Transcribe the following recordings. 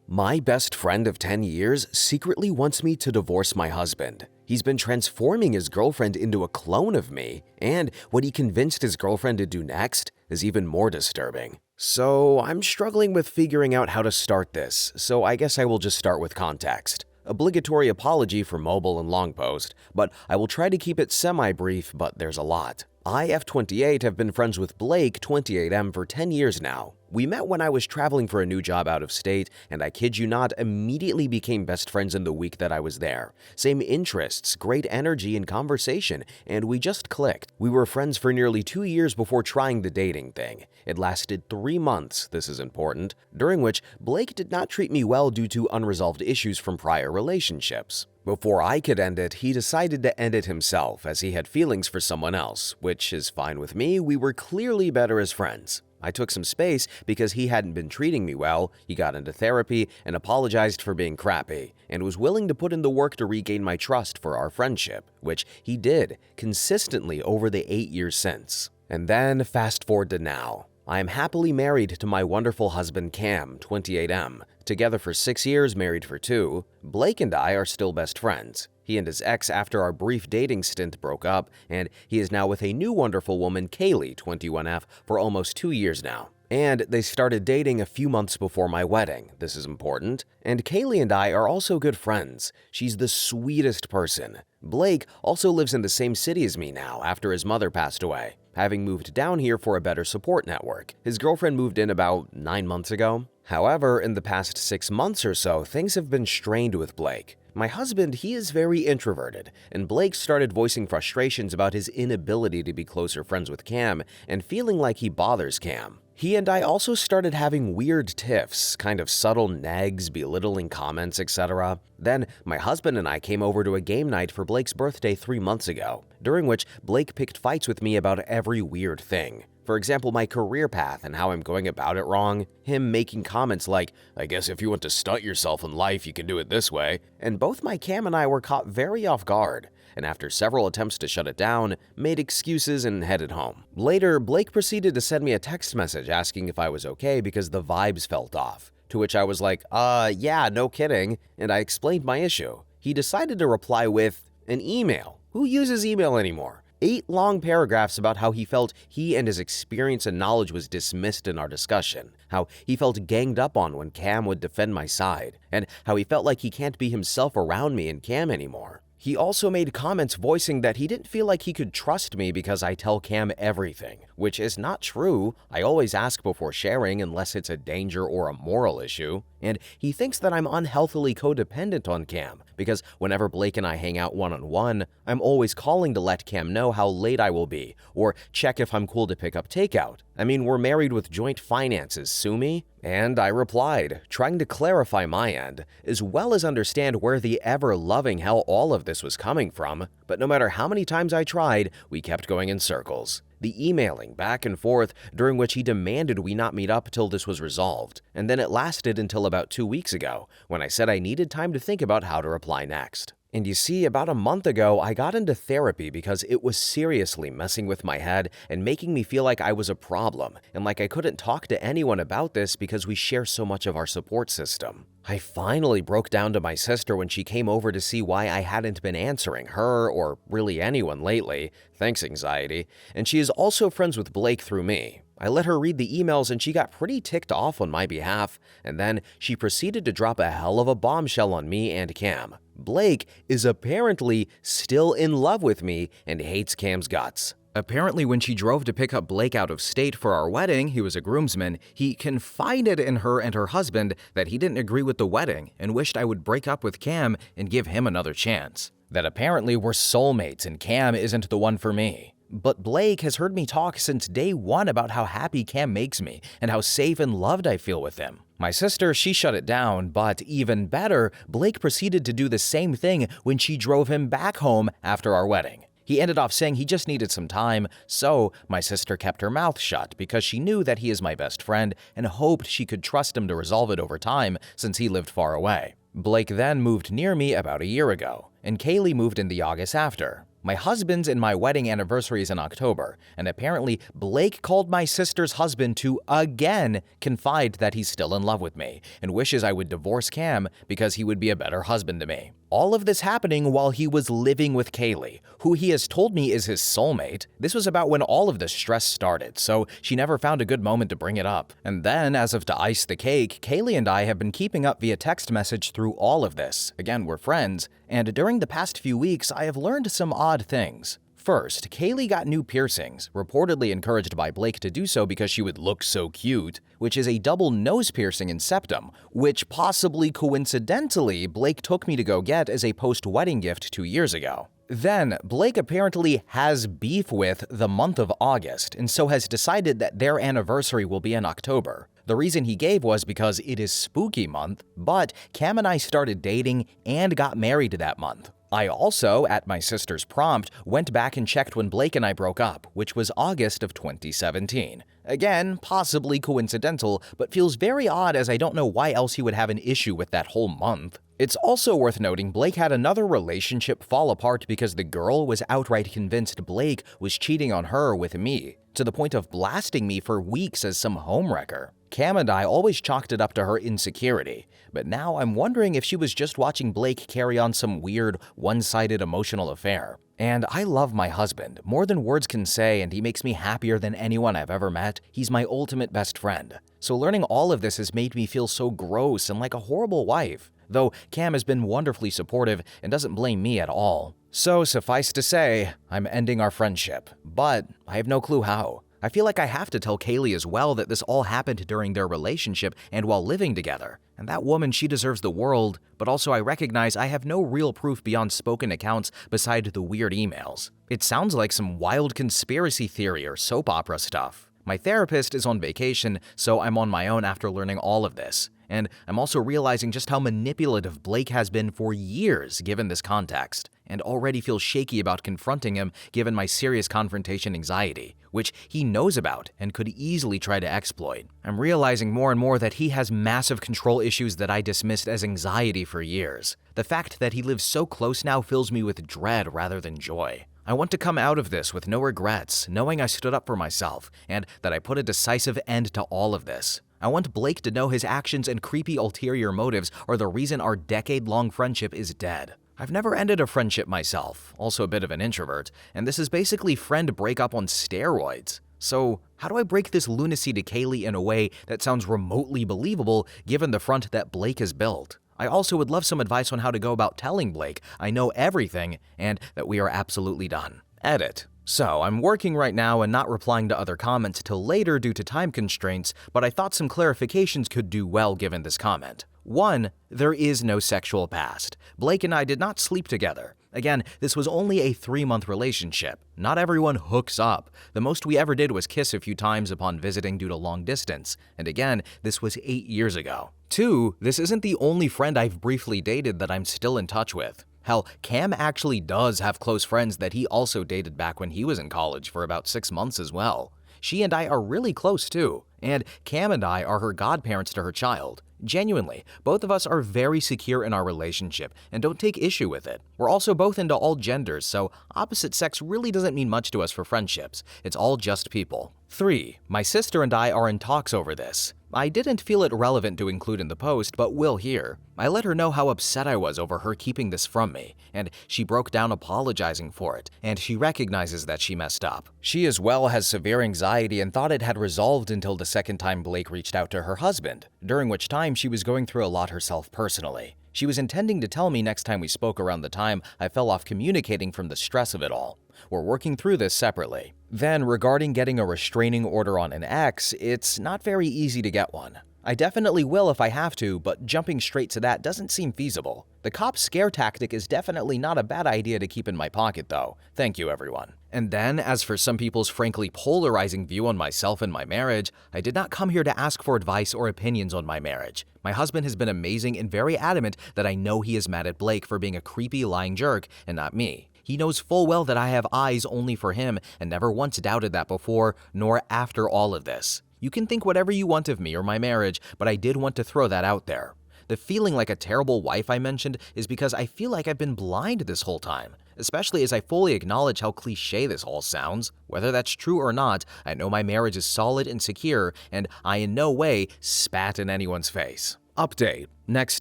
My best friend of 10 years secretly wants me to divorce my husband. He's been transforming his girlfriend into a clone of me, and what he convinced his girlfriend to do next is even more disturbing. So I'm struggling with figuring out how to start this, so I guess I will just start with context. Obligatory apology for mobile and long post, but I will try to keep it semi-brief, but there's a lot. I, F28, have been friends with Blake, 28M, for 10 years now. We met when I was traveling for a new job out of state, and I kid you not, immediately became best friends in the week that I was there. Same interests, great energy and conversation, and we just clicked. We were friends for nearly 2 years before trying the dating thing. It lasted 3 months, this is important, during which Blake did not treat me well due to unresolved issues from prior relationships. Before I could end it, he decided to end it himself as he had feelings for someone else, which is fine with me. We were clearly better as friends. I took some space because he hadn't been treating me well, he got into therapy and apologized for being crappy, and was willing to put in the work to regain my trust for our friendship, which he did, consistently over the 8 years since. And then fast forward to now. I am happily married to my wonderful husband Cam, 28M. Together for 6 years, married for 2. Blake and I are still best friends. He and his ex after our brief dating stint broke up, and he is now with a new wonderful woman, Kaylee, 21F, for almost 2 years now. And they started dating a few months before my wedding. This is important. And Kaylee and I are also good friends. She's the sweetest person. Blake also lives in the same city as me now after his mother passed away, having moved down here for a better support network. His girlfriend moved in about 9 months ago. However, in the past 6 months or so, things have been strained with Blake. My husband, he is very introverted, and Blake started voicing frustrations about his inability to be closer friends with Cam and feeling like he bothers Cam. He and I also started having weird tiffs, kind of subtle nags, belittling comments, etc. Then, my husband and I came over to a game night for Blake's birthday 3 months ago, during which Blake picked fights with me about every weird thing. For example, my career path and how I'm going about it wrong, him making comments like, "I guess if you want to stunt yourself in life, you can do it this way," and both my Cam and I were caught very off guard, and after several attempts to shut it down, made excuses and headed home. Later, Blake proceeded to send me a text message asking if I was okay because the vibes felt off, to which I was like, yeah, no kidding, and I explained my issue. He decided to reply with an email. Who uses email anymore? 8 long paragraphs about how he felt he and his experience and knowledge was dismissed in our discussion, how he felt ganged up on when Cam would defend my side, and how he felt like he can't be himself around me and Cam anymore. He also made comments voicing that he didn't feel like he could trust me because I tell Cam everything, which is not true. I always ask before sharing unless it's a danger or a moral issue. And he thinks that I'm unhealthily codependent on Cam because whenever Blake and I hang out one-on-one, I'm always calling to let Cam know how late I will be or check if I'm cool to pick up takeout. I mean, we're married with joint finances, sue me? And I replied, trying to clarify my end, as well as understand where the ever-loving hell all of this was coming from, but no matter how many times I tried, we kept going in circles. The emailing back and forth, during which he demanded we not meet up till this was resolved, and then it lasted until about 2 weeks ago, when I said I needed time to think about how to reply next. And you see, about a month ago, I got into therapy because it was seriously messing with my head and making me feel like I was a problem, and like I couldn't talk to anyone about this because we share so much of our support system. I finally broke down to my sister when she came over to see why I hadn't been answering her or really anyone lately. Thanks, anxiety. And she is also friends with Blake through me. I let her read the emails and she got pretty ticked off on my behalf, and then she proceeded to drop a hell of a bombshell on me and Cam. Blake is apparently still in love with me and hates Cam's guts. Apparently, when she drove to pick up Blake out of state for our wedding, he was a groomsman, he confided in her and her husband that he didn't agree with the wedding and wished I would break up with Cam and give him another chance. That apparently we're soulmates and Cam isn't the one for me. But Blake has heard me talk since day one about how happy Cam makes me and how safe and loved I feel with him. My sister, she shut it down, but even better, Blake proceeded to do the same thing when she drove him back home after our wedding. He ended off saying he just needed some time, so my sister kept her mouth shut because she knew that he is my best friend and hoped she could trust him to resolve it over time since he lived far away. Blake then moved near me about a year ago, and Kaylee moved in the August after. My husband's and my wedding anniversary is in October, and apparently Blake called my sister's husband to again confide that he's still in love with me and wishes I would divorce Cam because he would be a better husband to me. All of this happening while he was living with Kaylee, who he has told me is his soulmate. This was about when all of the stress started, so she never found a good moment to bring it up. And then, as if to ice the cake, Kaylee and I have been keeping up via text message through all of this. Again, we're friends, and during the past few weeks, I have learned some odd things. First, Kaylee got new piercings, reportedly encouraged by Blake to do so because she would look so cute, which is a double nose piercing in septum, which possibly coincidentally Blake took me to go get as a post-wedding gift 2 years ago. Then, Blake apparently has beef with the month of August, and so has decided that their anniversary will be in October. The reason he gave was because it is spooky month, but Cam and I started dating and got married that month. I also, at my sister's prompt, went back and checked when Blake and I broke up, which was August of 2017. Again, possibly coincidental, but feels very odd as I don't know why else he would have an issue with that whole month. It's also worth noting Blake had another relationship fall apart because the girl was outright convinced Blake was cheating on her with me, to the point of blasting me for weeks as some homewrecker. Cam and I always chalked it up to her insecurity, but now I'm wondering if she was just watching Blake carry on some weird, one-sided emotional affair. And I love my husband, more than words can say, and he makes me happier than anyone I've ever met. He's my ultimate best friend. So learning all of this has made me feel so gross and like a horrible wife. Though Cam has been wonderfully supportive and doesn't blame me at all. So suffice to say, I'm ending our friendship, but I have no clue how. I feel like I have to tell Kaylee as well that this all happened during their relationship and while living together. And that woman, she deserves the world, but also I recognize I have no real proof beyond spoken accounts beside the weird emails. It sounds like some wild conspiracy theory or soap opera stuff. My therapist is on vacation, so I'm on my own after learning all of this. And I'm also realizing just how manipulative Blake has been for years given this context, and already feel shaky about confronting him given my serious confrontation anxiety, which he knows about and could easily try to exploit. I'm realizing more and more that he has massive control issues that I dismissed as anxiety for years. The fact that he lives so close now fills me with dread rather than joy. I want to come out of this with no regrets, knowing I stood up for myself, and that I put a decisive end to all of this. I want Blake to know his actions and creepy ulterior motives are the reason our decade-long friendship is dead. I've never ended a friendship myself, also a bit of an introvert, and this is basically friend breakup on steroids. So, how do I break this lunacy to Kaylee in a way that sounds remotely believable given the front that Blake has built? I also would love some advice on how to go about telling Blake I know everything and that we are absolutely done. Edit. So, I'm working right now and not replying to other comments till later due to time constraints, but I thought some clarifications could do well given this comment. 1. There is no sexual past. Blake and I did not sleep together. Again, this was only a 3-month relationship. Not everyone hooks up. The most we ever did was kiss a few times upon visiting due to long distance. And again, this was 8 years ago. 2. This isn't the only friend I've briefly dated that I'm still in touch with. Hell, Cam actually does have close friends that he also dated back when he was in college for about 6 months as well. She and I are really close too, and Cam and I are her godparents to her child. Genuinely, both of us are very secure in our relationship and don't take issue with it. We're also both into all genders, so opposite sex really doesn't mean much to us for friendships. It's all just people. 3. My sister and I are in talks over this. I didn't feel it relevant to include in the post, but will here. I let her know how upset I was over her keeping this from me, and she broke down apologizing for it, and she recognizes that she messed up. She as well has severe anxiety and thought it had resolved until the second time Blake reached out to her husband, during which time she was going through a lot herself personally. She was intending to tell me next time we spoke around the time I fell off communicating from the stress of it all. We're working through this separately. Then, regarding getting a restraining order on an ex, it's not very easy to get one. I definitely will if I have to, but jumping straight to that doesn't seem feasible. The cop scare tactic is definitely not a bad idea to keep in my pocket though. Thank you everyone. And then, as for some people's frankly polarizing view on myself and my marriage, I did not come here to ask for advice or opinions on my marriage. My husband has been amazing and very adamant that I know he is mad at Blake for being a creepy lying jerk and not me. He knows full well that I have eyes only for him and never once doubted that before nor after all of this. You can think whatever you want of me or my marriage, but I did want to throw that out there. The feeling like a terrible wife I mentioned is because I feel like I've been blind this whole time, especially as I fully acknowledge how cliche this all sounds. Whether that's true or not, I know my marriage is solid and secure, and I in no way spat in anyone's face. Update. Next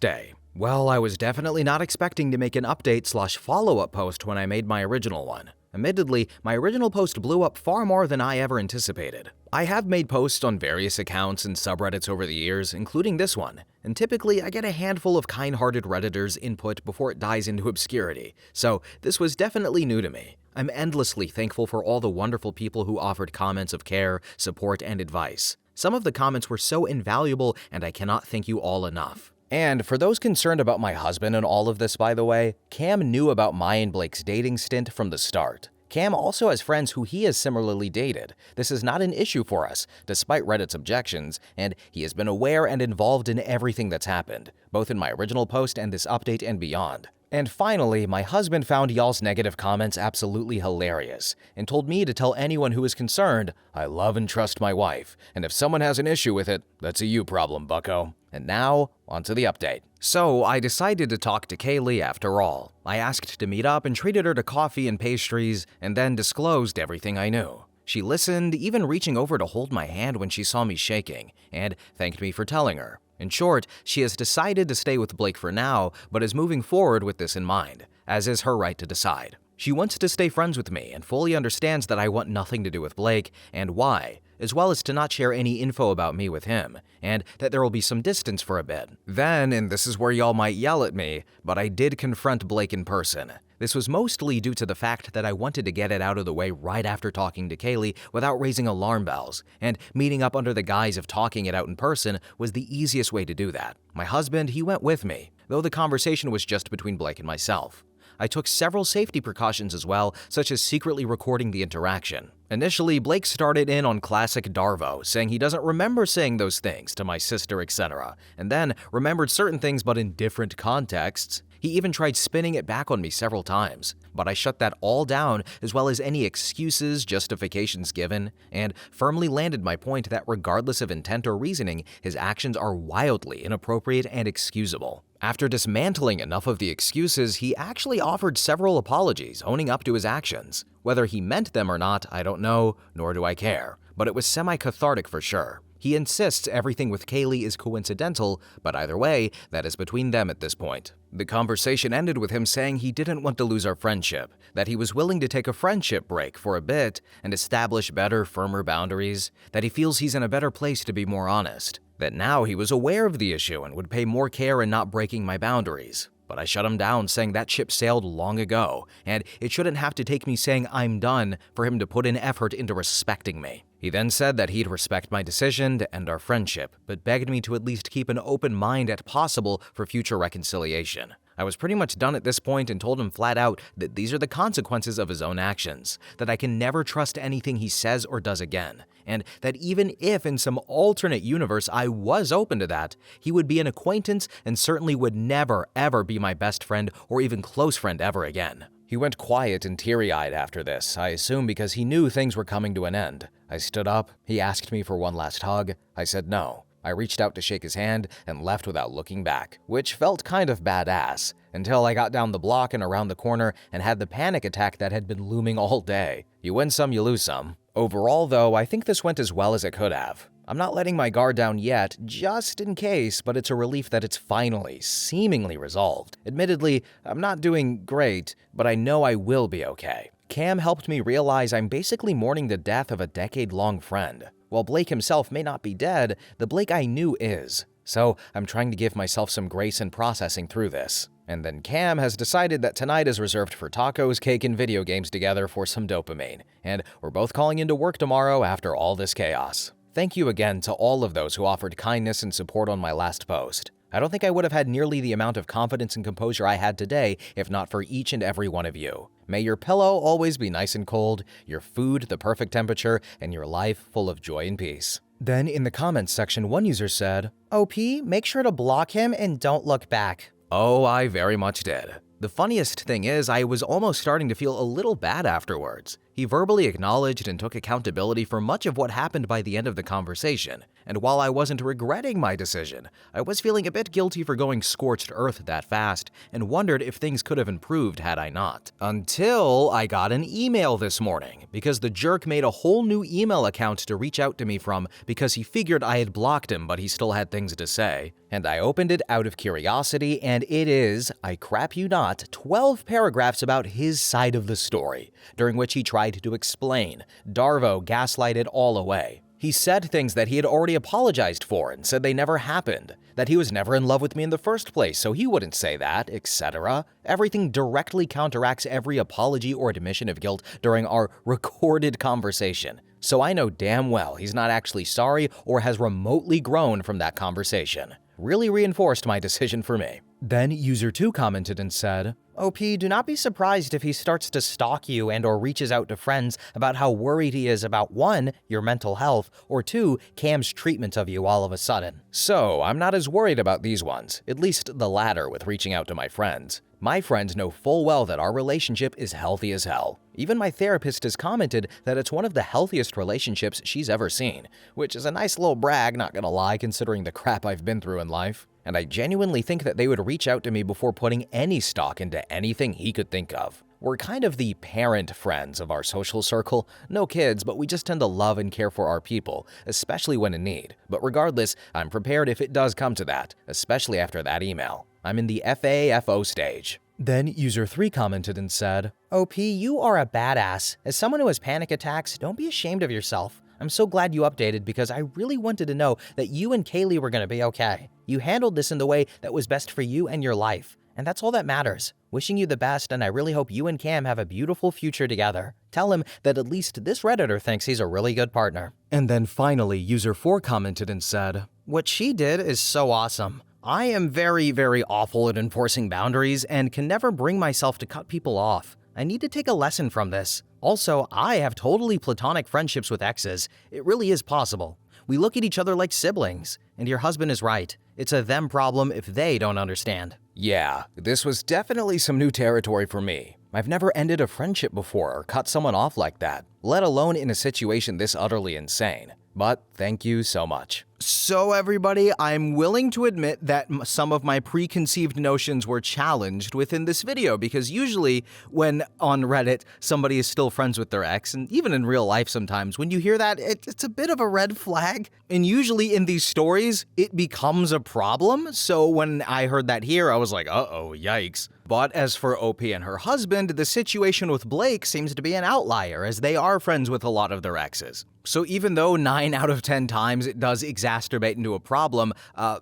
day. Well, I was definitely not expecting to make an update/follow-up post when I made my original one. Admittedly, my original post blew up far more than I ever anticipated. I have made posts on various accounts and subreddits over the years, including this one, and typically I get a handful of kind-hearted Redditors' input before it dies into obscurity, so this was definitely new to me. I'm endlessly thankful for all the wonderful people who offered comments of care, support, and advice. Some of the comments were so invaluable, and I cannot thank you all enough. And for those concerned about my husband and all of this, by the way, Cam knew about my and Blake's dating stint from the start. Cam also has friends who he has similarly dated. This is not an issue for us, despite Reddit's objections, and he has been aware and involved in everything that's happened, both in my original post and this update and beyond. And finally, my husband found y'all's negative comments absolutely hilarious, and told me to tell anyone who is concerned, I love and trust my wife, and if someone has an issue with it, that's a you problem, bucko. And now, onto the update. So, I decided to talk to Kaylee after all. I asked to meet up and treated her to coffee and pastries, and then disclosed everything I knew. She listened, even reaching over to hold my hand when she saw me shaking, and thanked me for telling her. In short, she has decided to stay with Blake for now, but is moving forward with this in mind, as is her right to decide. She wants to stay friends with me and fully understands that I want nothing to do with Blake and why, as well as to not share any info about me with him, and that there will be some distance for a bit. Then, and this is where y'all might yell at me, but I did confront Blake in person. This was mostly due to the fact that I wanted to get it out of the way right after talking to Kaylee without raising alarm bells, and meeting up under the guise of talking it out in person was the easiest way to do that. My husband, he went with me, though the conversation was just between Blake and myself. I took several safety precautions as well, such as secretly recording the interaction. Initially, Blake started in on classic Darvo, saying he doesn't remember saying those things to my sister, etc., and then remembered certain things but in different contexts. He even tried spinning it back on me several times, but I shut that all down as well as any excuses, justifications given, and firmly landed my point that regardless of intent or reasoning, his actions are wildly inappropriate and excusable. After dismantling enough of the excuses, he actually offered several apologies, owning up to his actions. Whether he meant them or not, I don't know, nor do I care, but it was semi-cathartic for sure. He insists everything with Kaylee is coincidental, but either way, that is between them at this point. The conversation ended with him saying he didn't want to lose our friendship, that he was willing to take a friendship break for a bit and establish better, firmer boundaries, that he feels he's in a better place to be more honest, that now he was aware of the issue and would pay more care in not breaking my boundaries. But I shut him down, saying that ship sailed long ago, and it shouldn't have to take me saying I'm done for him to put in effort into respecting me. He then said that he'd respect my decision to end our friendship, but begged me to at least keep an open mind at possible for future reconciliation. I was pretty much done at this point and told him flat out that these are the consequences of his own actions, that I can never trust anything he says or does again, and that even if in some alternate universe I was open to that, he would be an acquaintance and certainly would never ever be my best friend or even close friend ever again. He went quiet and teary-eyed after this, I assume because he knew things were coming to an end. I stood up, he asked me for one last hug, I said no. I reached out to shake his hand and left without looking back, which felt kind of badass, until I got down the block and around the corner and had the panic attack that had been looming all day. You win some, you lose some. Overall though, I think this went as well as it could have. I'm not letting my guard down yet, just in case, but it's a relief that it's finally, seemingly resolved. Admittedly, I'm not doing great, but I know I will be okay. Cam helped me realize I'm basically mourning the death of a decade-long friend. While Blake himself may not be dead, the Blake I knew is. So I'm trying to give myself some grace in processing through this. And then Cam has decided that tonight is reserved for tacos, cake, and video games together for some dopamine. And we're both calling into work tomorrow after all this chaos. Thank you again to all of those who offered kindness and support on my last post. I don't think I would have had nearly the amount of confidence and composure I had today if not for each and every one of you. May your pillow always be nice and cold, your food the perfect temperature, and your life full of joy and peace. Then in the comments section, one user said, OP, make sure to block him and don't look back. Oh, I very much did. The funniest thing is, I was almost starting to feel a little bad afterwards. He verbally acknowledged and took accountability for much of what happened by the end of the conversation, and while I wasn't regretting my decision, I was feeling a bit guilty for going scorched earth that fast and wondered if things could have improved had I not. Until I got an email this morning, because the jerk made a whole new email account to reach out to me from because he figured I had blocked him but he still had things to say. And I opened it out of curiosity, and it is, I crap you not, 12 paragraphs about his side of the story, during which he tried to explain. Darvo gaslighted all away. He said things that he had already apologized for and said they never happened, that he was never in love with me in the first place, so he wouldn't say that, etc. Everything directly counteracts every apology or admission of guilt during our recorded conversation. So I know damn well he's not actually sorry or has remotely grown from that conversation. Really reinforced my decision for me. Then user 2 commented and said, OP, do not be surprised if he starts to stalk you and or reaches out to friends about how worried he is about 1, your mental health, or 2, Cam's treatment of you all of a sudden. So I'm not as worried about these ones, at least the latter with reaching out to my friends. My friends know full well that our relationship is healthy as hell. Even my therapist has commented that it's one of the healthiest relationships she's ever seen, which is a nice little brag, not gonna lie, considering the crap I've been through in life. And I genuinely think that they would reach out to me before putting any stock into anything he could think of. We're kind of the parent friends of our social circle. No kids, but we just tend to love and care for our people, especially when in need. But regardless, I'm prepared if it does come to that, especially after that email. I'm in the FAFO stage. Then user 3 commented and said, OP, you are a badass. As someone who has panic attacks, don't be ashamed of yourself. I'm so glad you updated because I really wanted to know that you and Kaylee were going to be okay. You handled this in the way that was best for you and your life. And that's all that matters. Wishing you the best, and I really hope you and Cam have a beautiful future together. Tell him that at least this Redditor thinks he's a really good partner. And then finally, user 4 commented and said, what she did is so awesome. I am very, very awful at enforcing boundaries and can never bring myself to cut people off. I need to take a lesson from this. Also, I have totally platonic friendships with exes. It really is possible. We look at each other like siblings. And your husband is right. It's a them problem if they don't understand. Yeah, this was definitely some new territory for me. I've never ended a friendship before or cut someone off like that, let alone in a situation this utterly insane. But thank you so much. So everybody, I'm willing to admit that some of my preconceived notions were challenged within this video, because usually when on Reddit somebody is still friends with their ex, and even in real life sometimes, when you hear that, it's a bit of a red flag. And usually in these stories, it becomes a problem. So when I heard that here, I was like, uh-oh, yikes. But as for OP and her husband, the situation with Blake seems to be an outlier, as they are friends with a lot of their exes. So even though 9 out of 10 times it does exacerbate into a problem,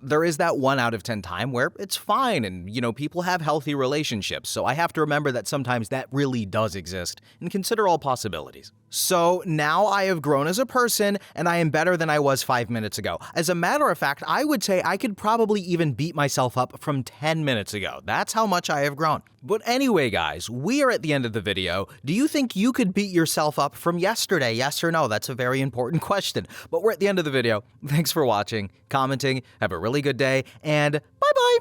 there is that 1 out of 10 time where it's fine and, people have healthy relationships. So I have to remember that sometimes that really does exist and consider all possibilities. So now I have grown as a person and I am better than I was 5 minutes ago. As a matter of fact, I would say I could probably even beat myself up from 10 minutes ago. That's how much I have grown. But anyway, guys, we are at the end of the video. Do you think you could beat yourself up from yesterday? Yes or no? That's a very important question. But we're at the end of the video. Thanks for watching, commenting, have a really good day, and bye-bye.